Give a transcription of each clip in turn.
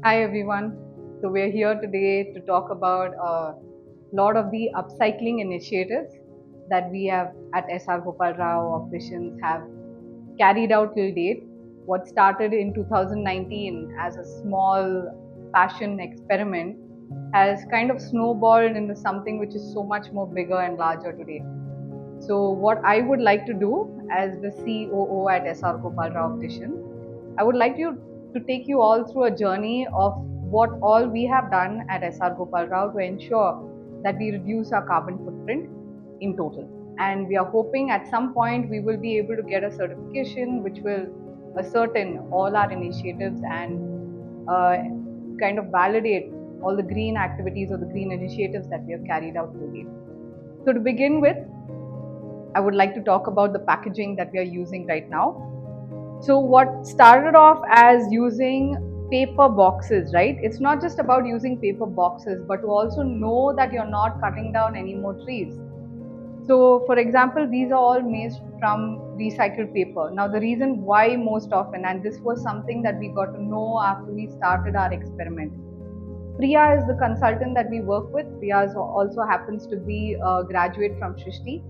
Hi everyone. So we're here today to talk about a lot of the upcycling initiatives that we have at S.R.Gopal Rao Opticians have carried out till date. What started in 2019 as a small passion experiment has kind of snowballed into something which is so much more bigger and larger today. So what I would like to do as the COO at S.R.Gopal Rao Opticians, I would like to take you all through a journey of what all we have done at S.R.Gopal Rao to ensure that we reduce our carbon footprint in total. And we are hoping at some point we will be able to get a certification which will ascertain all our initiatives and kind of validate all the green activities or the green initiatives that we have carried out to date. So to begin with, I would like to talk about the packaging that we are using right now. So what started off as using paper boxes, right? It's not just about using paper boxes, but to also know that you're not cutting down any more trees. So for example, these are all made from recycled paper. Now the reason why most often, and this was something that we got to know after we started our experiment. Priya is the consultant that we work with. Priya also happens to be a graduate from Shrishti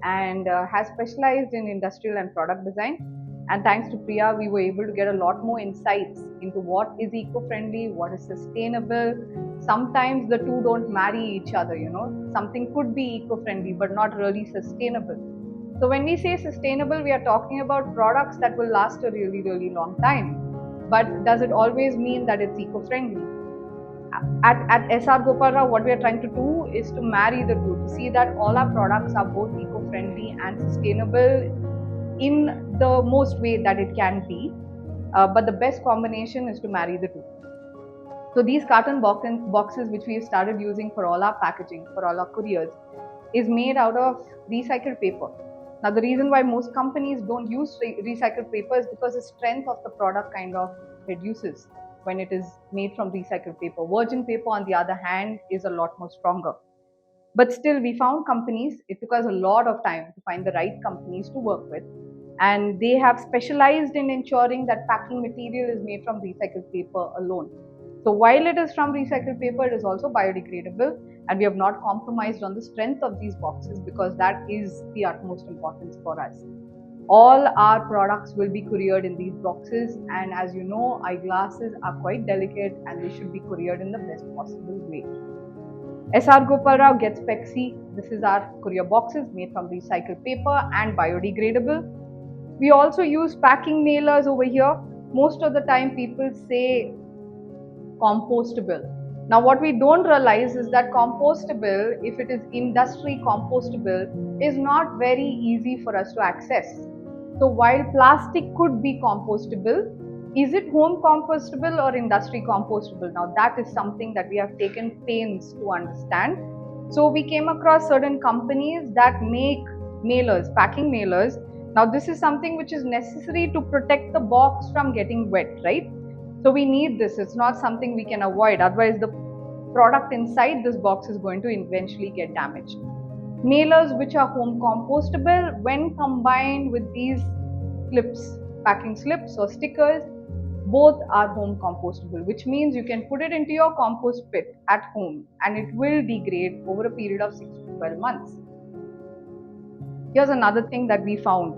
and has specialized in industrial and product design. And thanks to Priya, we were able to get a lot more insights into what is eco-friendly, what is sustainable. Sometimes the two don't marry each other, Something could be eco-friendly, but not really sustainable. So when we say sustainable, we are talking about products that will last a really, really long time. But does it always mean that it's eco-friendly? At S.R.Gopal Rao, what we are trying to do is to marry the two, to see that all our products are both eco-friendly and sustainable in the most way that it can be. But the best combination is to marry the two. So these carton boxes which we have started using for all our packaging, for all our couriers, is made out of recycled paper. Now the reason why most companies don't use recycled paper is because the strength of the product kind of reduces when it is made from recycled paper. Virgin paper, on the other hand, is a lot more stronger. But still, we found companies, it took us a lot of time to find the right companies to work with. And they have specialized in ensuring that packing material is made from recycled paper alone. So while it is from recycled paper, it is also biodegradable, and we have not compromised on the strength of these boxes because that is the utmost importance for us. All our products will be couriered in these boxes, and as you know, eyeglasses are quite delicate and they should be couriered in the best possible way. S.R.Gopal Rao gets Pexi. This is our courier boxes made from recycled paper and biodegradable. We also use packing mailers over here. Most of the time people say compostable. Now what we don't realize is that compostable, if it is industry compostable, is not very easy for us to access. So while plastic could be compostable, is it home compostable or industry compostable? Now that is something that we have taken pains to understand. So we came across certain companies that make mailers, packing mailers. Now this is something which is necessary to protect the box from getting wet, right? So we need this. It's not something we can avoid. Otherwise the product inside this box is going to eventually get damaged. Mailers which are home compostable, when combined with these slips, packing slips or stickers, both are home compostable, which means you can put it into your compost pit at home and it will degrade over a period of 6 to 12 months. Here's another thing that we found.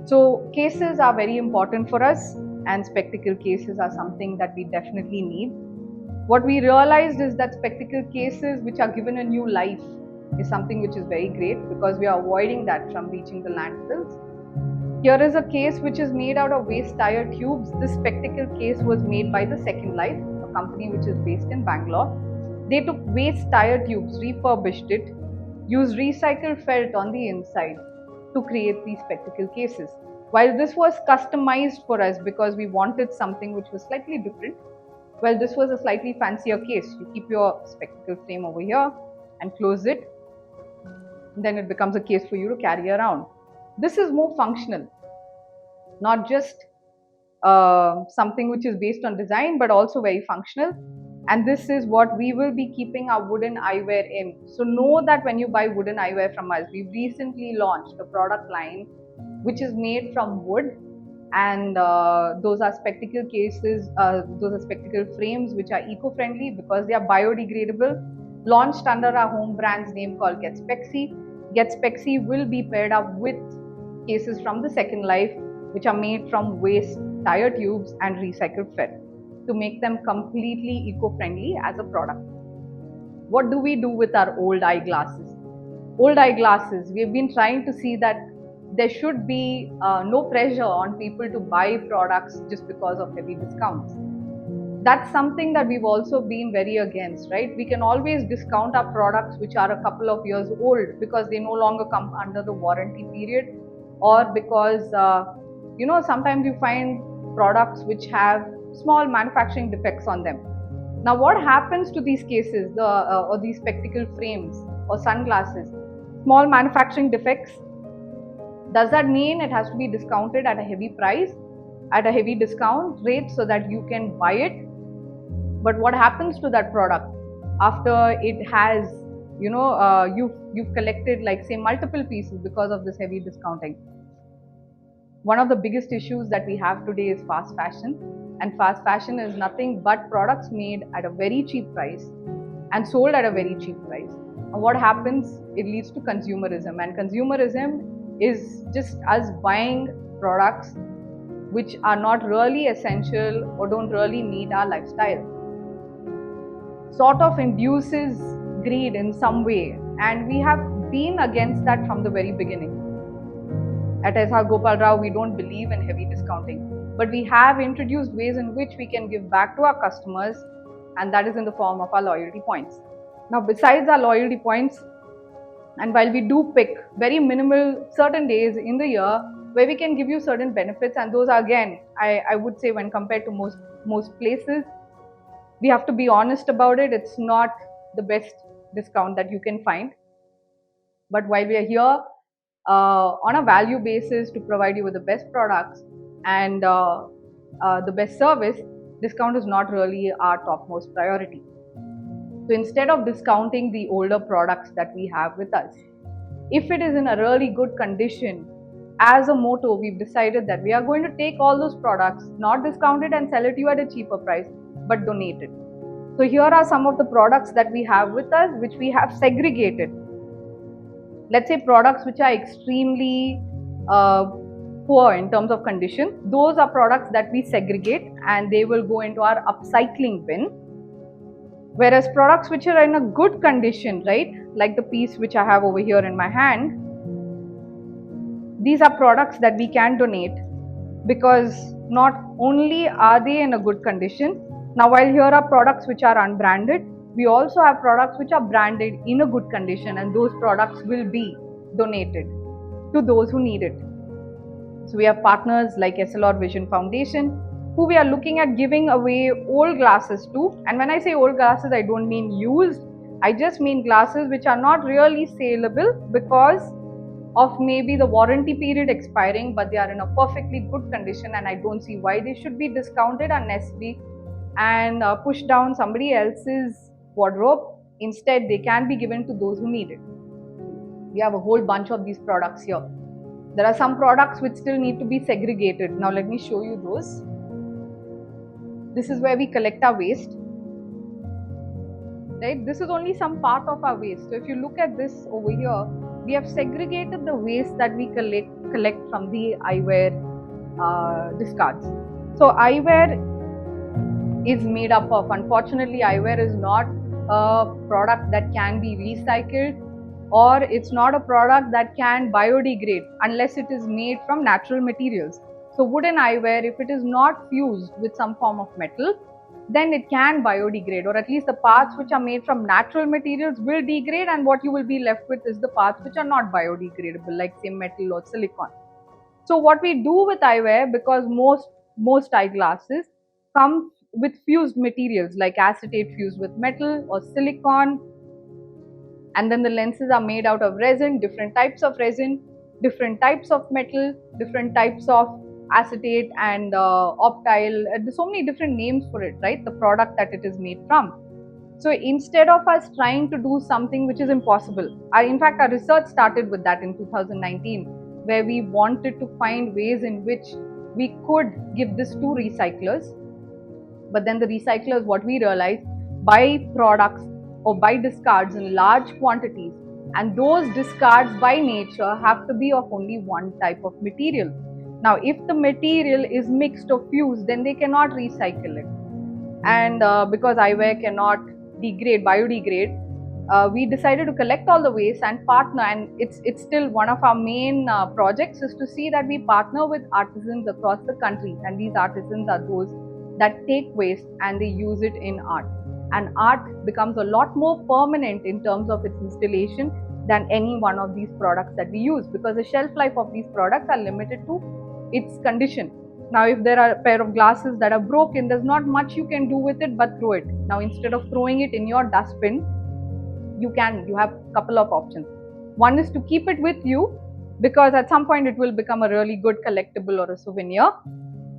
So cases are very important for us, and spectacle cases are something that we definitely need. What we realized is that spectacle cases which are given a new life is something which is very great because we are avoiding that from reaching the landfills. Here is a case which is made out of waste tire tubes. This spectacle case was made by the Second Life, a company which is based in Bangalore. They took waste tire tubes, refurbished it, used recycled felt on the inside to create these spectacle cases. While this was customized for us because we wanted something which was slightly different, well, this was a slightly fancier case. You keep your spectacle frame over here and close it. Then it becomes a case for you to carry around. This is more functional, not just something which is based on design, but also very functional. And this is what we will be keeping our wooden eyewear in. So know that when you buy wooden eyewear from us, we've recently launched a product line which is made from wood and those are spectacle cases, those are spectacle frames which are eco-friendly because they are biodegradable, launched under our home brand's name called Getspexy. Getspexy will be paired up with cases from the Second Life, which are made from waste tire tubes and recycled felt to make them completely eco-friendly as a product. What do we do with our old eyeglasses? Old eyeglasses, we've been trying to see that there should be no pressure on people to buy products just because of heavy discounts. That's something that we've also been very against, right? We can always discount our products which are a couple of years old because they no longer come under the warranty period, or because sometimes you find products which have small manufacturing defects on them. Now what happens to these cases, or these spectacle frames or sunglasses? Small manufacturing defects, does that mean it has to be discounted at a heavy price, at a heavy discount rate so that you can buy it? But what happens to that product after it has, you've collected, like, say, multiple pieces because of this heavy discounting? One of the biggest issues that we have today is fast fashion, and fast fashion is nothing but products made at a very cheap price and sold at a very cheap price. And what happens? It leads to consumerism, and consumerism is just us buying products which are not really essential or don't really meet our lifestyle. Sort of induces greed in some way, and we have been against that from the very beginning. At S.R.Gopal Rao, we don't believe in heavy discounting, but we have introduced ways in which we can give back to our customers, and that is in the form of our loyalty points. Now, besides our loyalty points, and while we do pick very minimal certain days in the year where we can give you certain benefits, and those are, again, I would say, when compared to most places, we have to be honest about it, it's not the best discount that you can find. But while we are here on a value basis to provide you with the best products and the best service, discount is not really our topmost priority. So instead of discounting the older products that we have with us, if it is in a really good condition, as a motto, we've decided that we are going to take all those products, not discount it and sell it to you at a cheaper price, but donate it. So here are some of the products that we have with us, which we have segregated. Let's say products which are extremely poor in terms of condition, those are products that we segregate and they will go into our upcycling bin. Whereas products which are in a good condition, right, like the piece which I have over here in my hand, these are products that we can donate because not only are they in a good condition. Now, while here are products which are unbranded, we also have products which are branded in a good condition, and those products will be donated to those who need it. So we have partners like SLR Vision Foundation, who we are looking at giving away old glasses to. And when I say old glasses, I don't mean used. I just mean glasses which are not really saleable because of maybe the warranty period expiring, but they are in a perfectly good condition, and I don't see why they should be discounted unnecessarily and pushed down somebody else's wardrobe. Instead, they can be given to those who need it. We have a whole bunch of these products here. There are some products which still need to be segregated. Now let me show you those. This is where we collect our waste. Right? This is only some part of our waste. So if you look at this over here, we have segregated the waste that we collect from the eyewear discards. So eyewear is made up of, unfortunately, eyewear is not a product that can be recycled, or it's not a product that can biodegrade unless it is made from natural materials. So wooden eyewear, if it is not fused with some form of metal, then it can biodegrade, or at least the parts which are made from natural materials will degrade, and what you will be left with is the parts which are not biodegradable, like, say, metal or silicon. So what we do with eyewear, because most eyeglasses come with fused materials like acetate fused with metal or silicon, and then the lenses are made out of resin, different types of resin, different types of metal, different types of acetate and optile. There's so many different names for it, right? The product that it is made from. So instead of us trying to do something which is impossible, in fact, our research started with that in 2019, where we wanted to find ways in which we could give this to recyclers. But then the recyclers, what we realized, buy products or buy discards in large quantities, and those discards by nature have to be of only one type of material. Now, if the material is mixed or fused, then they cannot recycle it. And because eyewear cannot biodegrade, we decided to collect all the waste and partner. And it's still one of our main projects is to see that we partner with artisans across the country, and these artisans are those that take waste and they use it in art. And art becomes a lot more permanent in terms of its installation than any one of these products that we use, because the shelf life of these products are limited to its condition. Now, if there are a pair of glasses that are broken, there's not much you can do with it but throw it. Now, instead of throwing it in your dustbin, you have a couple of options. One is to keep it with you, because at some point it will become a really good collectible or a souvenir.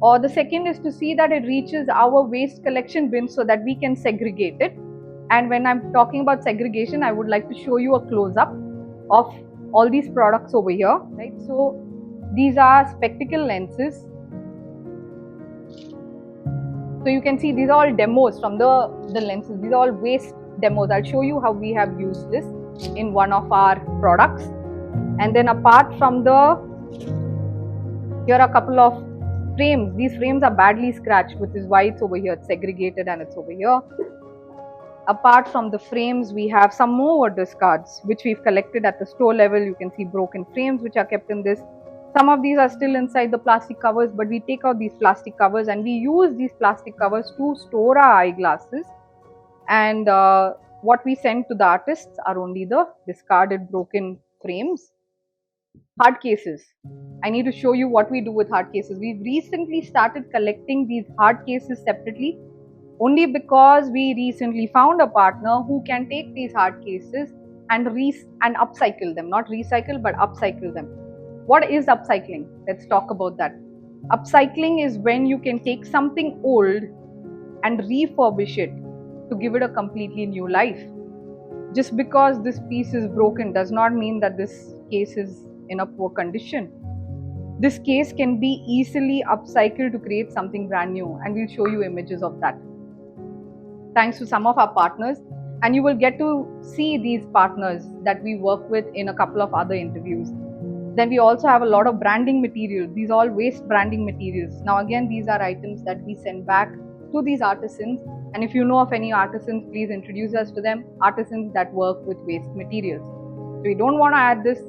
Or the second is to see that it reaches our waste collection bin so that we can segregate it. And when I'm talking about segregation, I would like to show you a close-up of all these products over here, right? So these are spectacle lenses. So you can see these are all demos from the lenses. These are all waste demos. I'll show you how we have used this in one of our products. And then apart from here are a couple of frames. These frames are badly scratched, which is why it's over here. It's segregated and it's over here. Apart from the frames, we have some more discards which we've collected at the store level. You can see broken frames which are kept in this. Some of these are still inside the plastic covers, but we take out these plastic covers and we use these plastic covers to store our eyeglasses. And what we send to the artists are only the discarded broken frames. Hard cases. I need to show you what we do with hard cases. We've recently started collecting these hard cases separately, only because we recently found a partner who can take these hard cases and upcycle them. Not recycle, but upcycle them. What is upcycling? Let's talk about that. Upcycling is when you can take something old and refurbish it to give it a completely new life. Just because this piece is broken does not mean that this case is in a poor condition. This case can be easily upcycled to create something brand new, and we'll show you images of that. Thanks to some of our partners, and you will get to see these partners that we work with in a couple of other interviews. Then we also have a lot of branding materials. These are all waste branding materials. Now again, these are items that we send back to these artisans, and if you know of any artisans, please introduce us to them. Artisans that work with waste materials. So we don't want to add this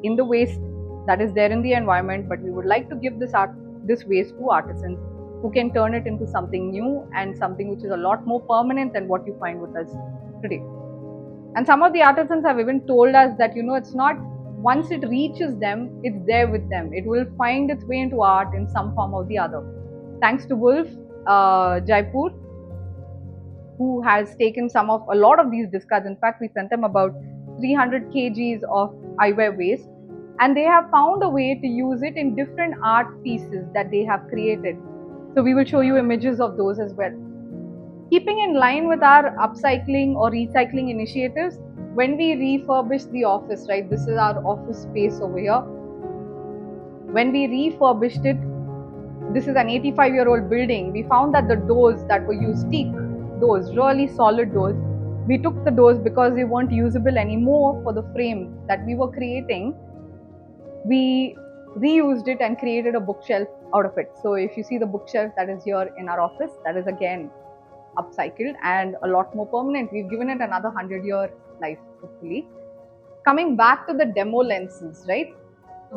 in the waste that is there in the environment, but we would like to give this waste to artisans who can turn it into something new and something which is a lot more permanent than what you find with us today. And some of the artisans have even told us that, it's not once it reaches them, it's there with them. It will find its way into art in some form or the other. Thanks to Wolf Jaipur, who has taken a lot of these discards. In fact, we sent them about 300 kgs of eyewear waste, and they have found a way to use it in different art pieces that they have created. So we will show you images of those as well. Keeping in line with our upcycling or recycling initiatives, when we refurbish the office, right, this is our office space over here. When we refurbished it, this is an 85-year-old building. We found that the doors that were used, teak doors, really solid doors, we took the doors because they weren't usable anymore for the frame that we were creating. We reused it and created a bookshelf out of it. So if you see the bookshelf that is here in our office, that is again upcycled and a lot more permanent. We've given it another 100-year life, hopefully. Coming back to the demo lenses, right?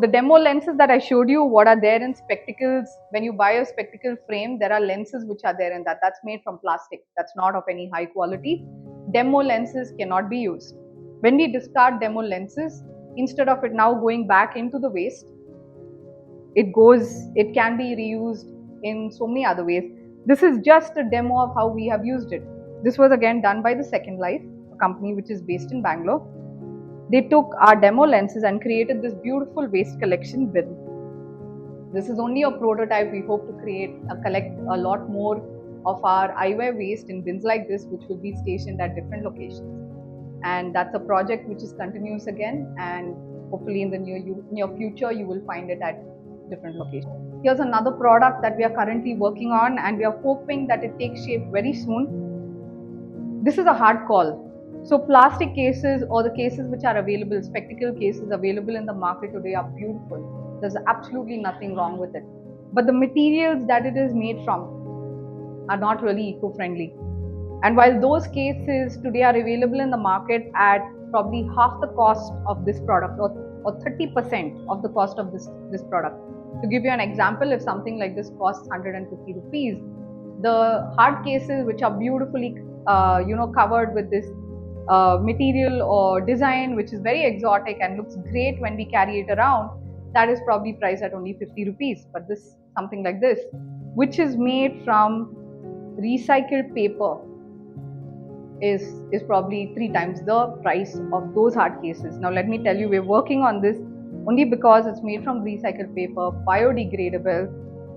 The demo lenses that I showed you, what are there in spectacles? When you buy a spectacle frame, there are lenses which are there in that. That's made from plastic. That's not of any high quality. Demo lenses cannot be used. When we discard demo lenses, instead of it now going back into the waste, it can be reused in so many other ways. This is just a demo of how we have used it. This was again done by the Second Life, a company which is based in Bangalore. They took our demo lenses and created this beautiful waste collection bin. This is only a prototype. We hope to collect a lot more of our eyewear waste in bins like this, which will be stationed at different locations. And that's a project which is continuous again, and hopefully in the near future you will find it at different locations. Here's another product that we are currently working on, and we are hoping that it takes shape very soon. This is a hard call. So plastic cases, or the cases which are available, spectacle cases available in the market today, are beautiful. There's absolutely nothing wrong with it. But the materials that it is made from are not really eco-friendly. And while those cases today are available in the market at probably half the cost of this product, or 30% of the cost of this product. To give you an example, if something like this costs 150 rupees, the hard cases which are beautifully covered with this material or design which is very exotic and looks great when we carry it around, that is probably priced at only 50 rupees. But this, something like this, which is made from recycled paper, is probably 3 times the price of those hard cases. Now let me tell you, we're working on this only because it's made from recycled paper, biodegradable,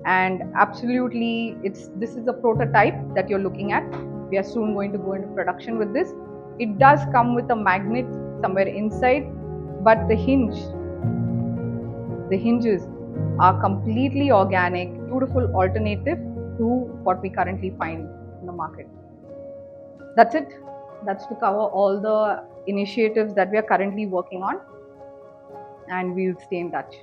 and absolutely this is a prototype that you're looking at. We are soon going to go into production with this. It does come with a magnet somewhere inside, but the hinges are completely organic, beautiful alternative to what we currently find in the market. That's it. That's to cover all the initiatives that we are currently working on, and we'll stay in touch.